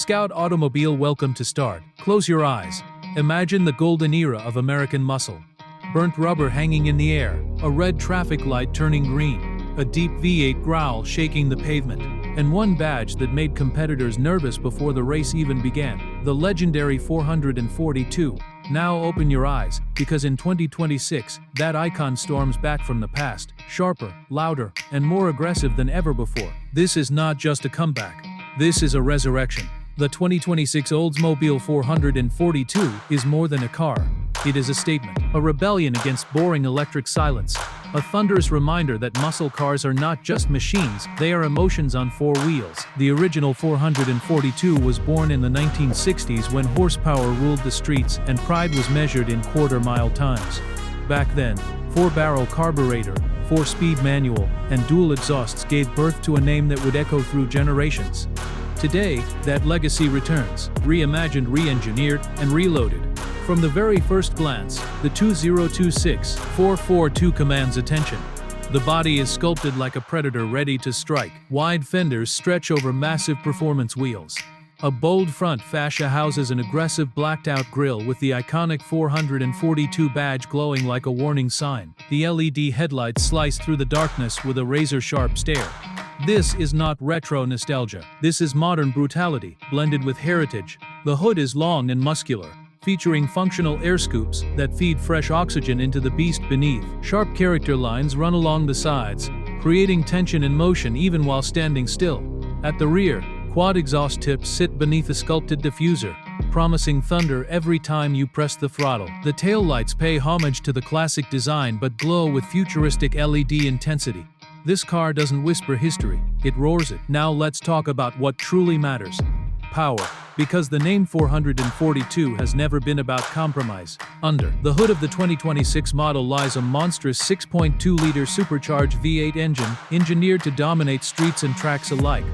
Scout Automobile, welcome to start. Close your eyes. Imagine the golden era of American muscle. Burnt rubber hanging in the air, a red traffic light turning green, a deep V8 growl shaking the pavement, and one badge that made competitors nervous before the race even began, the legendary 442. Now open your eyes, because in 2026, that icon storms back from the past, sharper, louder, and more aggressive than ever before. This is not just a comeback. This is a resurrection. The 2026 Oldsmobile 442 is more than a car. It is a statement, a rebellion against boring electric silence, a thunderous reminder that muscle cars are not just machines, they are emotions on four wheels. The original 442 was born in the 1960s when horsepower ruled the streets and pride was measured in quarter-mile times. Back then, 4-barrel carburetor, 4-speed manual, and dual exhausts gave birth to a name that would echo through generations. Today, that legacy returns, reimagined, re-engineered, and reloaded. From the very first glance, the 2026 442 commands attention. The body is sculpted like a predator ready to strike. Wide fenders stretch over massive performance wheels. A bold front fascia houses an aggressive blacked-out grille with the iconic 442 badge glowing like a warning sign. The LED headlights slice through the darkness with a razor-sharp stare. This is not retro nostalgia. This is modern brutality, blended with heritage. The hood is long and muscular, featuring functional air scoops that feed fresh oxygen into the beast beneath. Sharp character lines run along the sides, creating tension and motion even while standing still. At the rear, quad exhaust tips sit beneath a sculpted diffuser, promising thunder every time you press the throttle. The taillights pay homage to the classic design but glow with futuristic LED intensity. This car doesn't whisper history, it roars it. Now let's talk about what truly matters. Power. Because the name 442 has never been about compromise. Under the hood of the 2026 model lies a monstrous 6.2-liter supercharged V8 engine, engineered to dominate streets and tracks alike.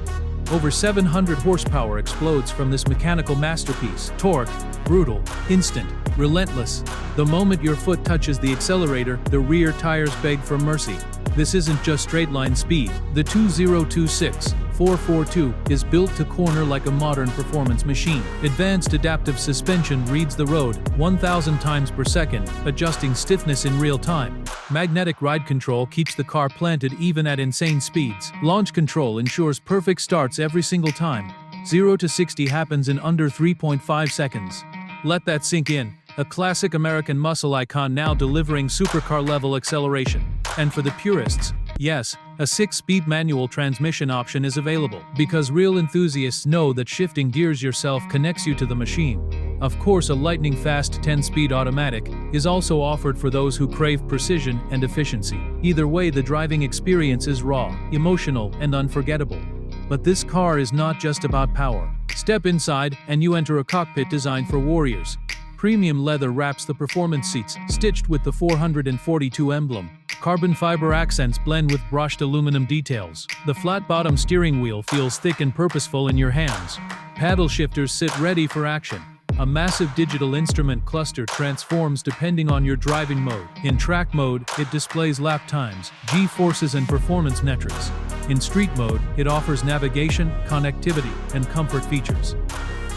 Over 700 horsepower explodes from this mechanical masterpiece. Torque, brutal, instant, relentless. The moment your foot touches the accelerator, the rear tires beg for mercy. This isn't just straight-line speed. The 2026 442 is built to corner like a modern performance machine. Advanced adaptive suspension reads the road 1,000 times per second, adjusting stiffness in real time. Magnetic ride control keeps the car planted even at insane speeds. Launch control ensures perfect starts every single time. 0 to 60 happens in under 3.5 seconds. Let that sink in. A classic American muscle icon now delivering supercar-level acceleration. And for the purists, yes, a 6-speed manual transmission option is available, because real enthusiasts know that shifting gears yourself connects you to the machine. Of course, a lightning-fast 10-speed automatic is also offered for those who crave precision and efficiency. Either way, the driving experience is raw, emotional, and unforgettable. But this car is not just about power. Step inside, and you enter a cockpit designed for warriors. Premium leather wraps the performance seats, stitched with the 442 emblem. Carbon fiber accents blend with brushed aluminum details. The flat-bottom steering wheel feels thick and purposeful in your hands. Paddle shifters sit ready for action. A massive digital instrument cluster transforms depending on your driving mode. In track mode, it displays lap times, G-forces, and performance metrics. In street mode, it offers navigation, connectivity, and comfort features.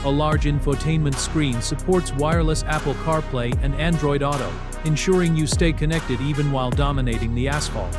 A large infotainment screen supports wireless Apple CarPlay and Android Auto, ensuring you stay connected even while dominating the asphalt.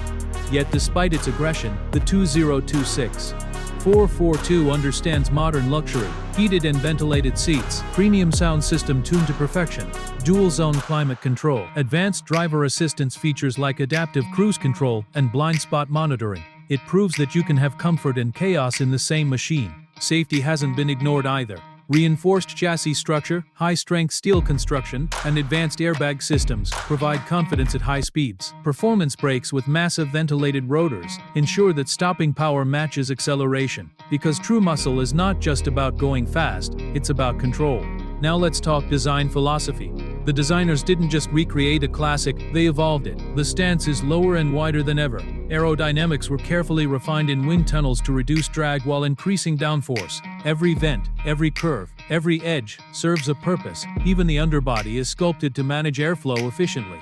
Yet despite its aggression, the 2026 442 understands modern luxury. Heated and ventilated seats, premium sound system tuned to perfection, dual-zone climate control, advanced driver assistance features like adaptive cruise control and blind spot monitoring. It proves that you can have comfort and chaos in the same machine. Safety hasn't been ignored either. Reinforced chassis structure, high-strength steel construction, and advanced airbag systems provide confidence at high speeds. Performance brakes with massive ventilated rotors ensure that stopping power matches acceleration. Because true muscle is not just about going fast, it's about control. Now let's talk design philosophy. The designers didn't just recreate a classic, they evolved it. The stance is lower and wider than ever. Aerodynamics were carefully refined in wind tunnels to reduce drag while increasing downforce. Every vent, every curve, every edge serves a purpose. Even the underbody is sculpted to manage airflow efficiently.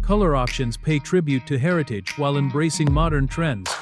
Color options pay tribute to heritage while embracing modern trends.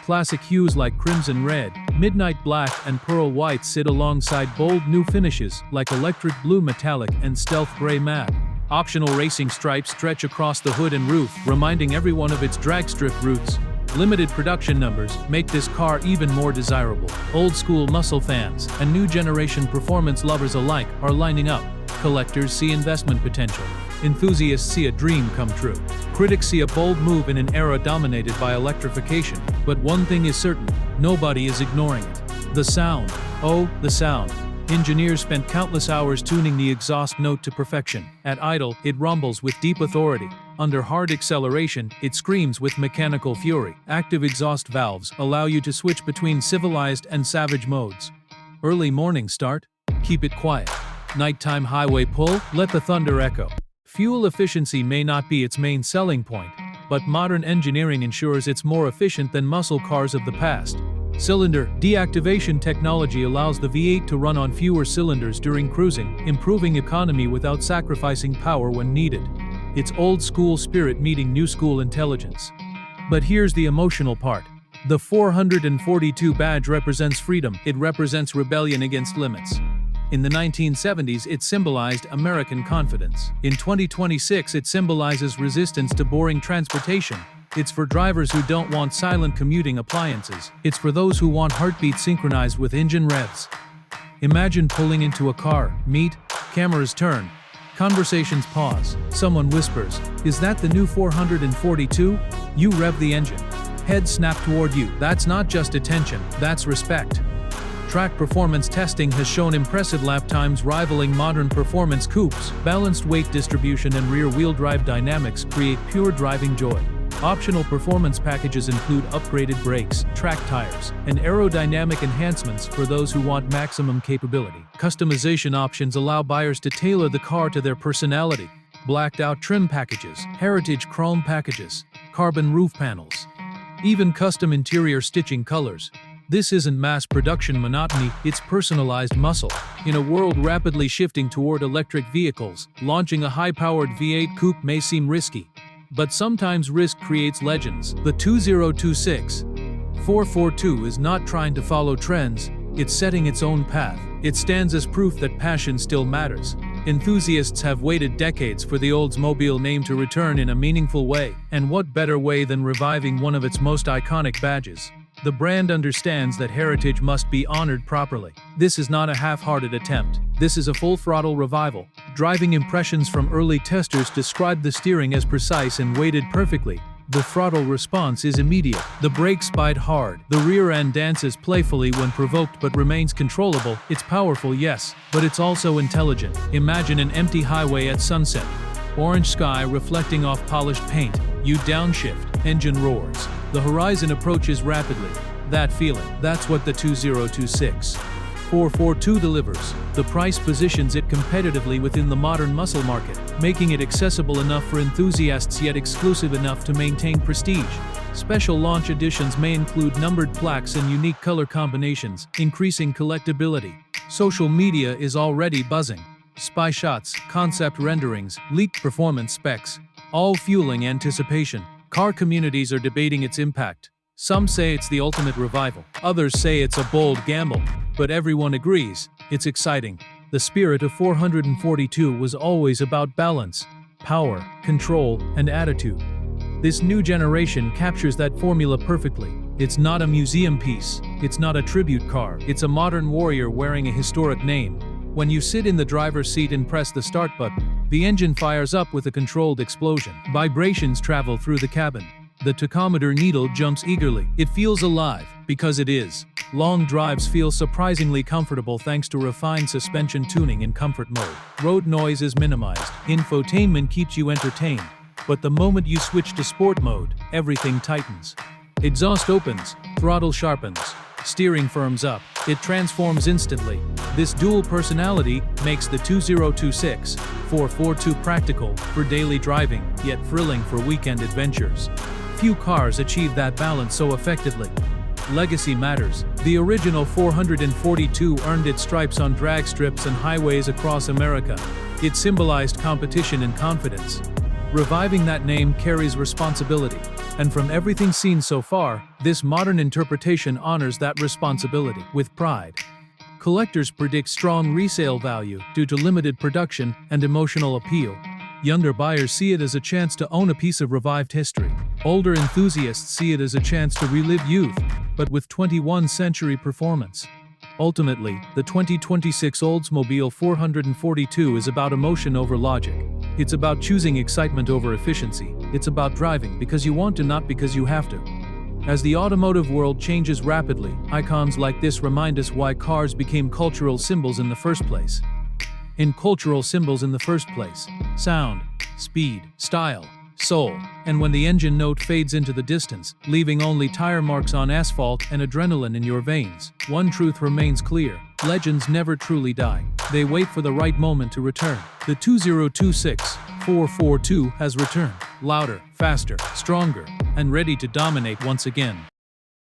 Classic hues like crimson red, midnight black, and pearl white sit alongside bold new finishes like electric blue metallic and stealth gray matte. Optional racing stripes stretch across the hood and roof, reminding everyone of its drag strip roots. Limited production numbers make this car even more desirable. Old-school muscle fans and new generation performance lovers alike are lining up. Collectors see investment potential. Enthusiasts see a dream come true. Critics see a bold move in an era dominated by electrification. But one thing is certain, nobody is ignoring it. The sound. Oh, the sound. Engineers spent countless hours tuning the exhaust note to perfection. At idle, it rumbles with deep authority. Under hard acceleration, it screams with mechanical fury. Active exhaust valves allow you to switch between civilized and savage modes. Early morning start? Keep it quiet. Nighttime highway pull? Let the thunder echo. Fuel efficiency may not be its main selling point, but modern engineering ensures it's more efficient than muscle cars of the past. Cylinder deactivation technology allows the V8 to run on fewer cylinders during cruising, improving economy without sacrificing power when needed. It's old-school spirit meeting new-school intelligence. But here's the emotional part. The 442 badge represents freedom. It represents rebellion against limits. In the 1970s, it symbolized American confidence. In 2026, it symbolizes resistance to boring transportation. It's for drivers who don't want silent commuting appliances. It's for those who want heartbeat synchronized with engine revs. Imagine pulling into a car, meet, cameras turn, conversations pause, someone whispers, "Is that the new 442? You rev the engine. Head snap toward you. That's not just attention, that's respect. Track performance testing has shown impressive lap times rivaling modern performance coupes. Balanced weight distribution and rear-wheel drive dynamics create pure driving joy. Optional performance packages include upgraded brakes, track tires, and aerodynamic enhancements for those who want maximum capability. Customization options allow buyers to tailor the car to their personality. Blacked-out trim packages, heritage chrome packages, carbon roof panels, even custom interior stitching colors. This isn't mass production monotony, it's personalized muscle. In a world rapidly shifting toward electric vehicles, launching a high-powered V8 coupe may seem risky. But sometimes risk creates legends. The 2026 442 is not trying to follow trends, it's setting its own path. It stands as proof that passion still matters. Enthusiasts have waited decades for the Oldsmobile name to return in a meaningful way, and what better way than reviving one of its most iconic badges? The brand understands that heritage must be honored properly. This is not a half-hearted attempt. This is a full-throttle revival. Driving impressions from early testers described the steering as precise and weighted perfectly. The throttle response is immediate. The brakes bite hard. The rear end dances playfully when provoked but remains controllable. It's powerful, yes, but it's also intelligent. Imagine an empty highway at sunset. Orange sky reflecting off polished paint. You downshift. Engine roars. The horizon approaches rapidly. That feeling, that's what the 2026 442 delivers. The price positions it competitively within the modern muscle market, making it accessible enough for enthusiasts yet exclusive enough to maintain prestige. Special launch editions may include numbered plaques and unique color combinations, increasing collectability. Social media is already buzzing. Spy shots, concept renderings, leaked performance specs, all fueling anticipation. Car communities are debating its impact. Some say it's the ultimate revival. Others say it's a bold gamble. But everyone agrees, it's exciting. The spirit of 442 was always about balance, power, control, and attitude. This new generation captures that formula perfectly. It's not a museum piece. It's not a tribute car. It's a modern warrior wearing a historic name. When you sit in the driver's seat and press the start button, the engine fires up with a controlled explosion. Vibrations travel through the cabin. The tachometer needle jumps eagerly. It feels alive, because it is. Long drives feel surprisingly comfortable thanks to refined suspension tuning in comfort mode. Road noise is minimized. Infotainment keeps you entertained. But the moment you switch to sport mode, everything tightens. Exhaust opens, throttle sharpens, steering firms up. It transforms instantly. This dual personality makes the 2026 442 practical for daily driving, yet thrilling for weekend adventures. Few cars achieve that balance so effectively. Legacy matters. The original 442 earned its stripes on drag strips and highways across America. It symbolized competition and confidence. Reviving that name carries responsibility. And from everything seen so far, this modern interpretation honors that responsibility with pride. Collectors predict strong resale value due to limited production and emotional appeal. Younger buyers see it as a chance to own a piece of revived history. Older enthusiasts see it as a chance to relive youth, but with 21st century performance. Ultimately, the 2026 Oldsmobile 442 is about emotion over logic. It's about choosing excitement over efficiency. It's about driving because you want to, not because you have to. As the automotive world changes rapidly, icons like this remind us why cars became cultural symbols in the first place. Sound, speed, style, soul. And when the engine note fades into the distance, leaving only tire marks on asphalt and adrenaline in your veins, one truth remains clear: legends never truly die. They wait for the right moment to return. The 2026 442 has returned, louder, faster, stronger, and ready to dominate once again.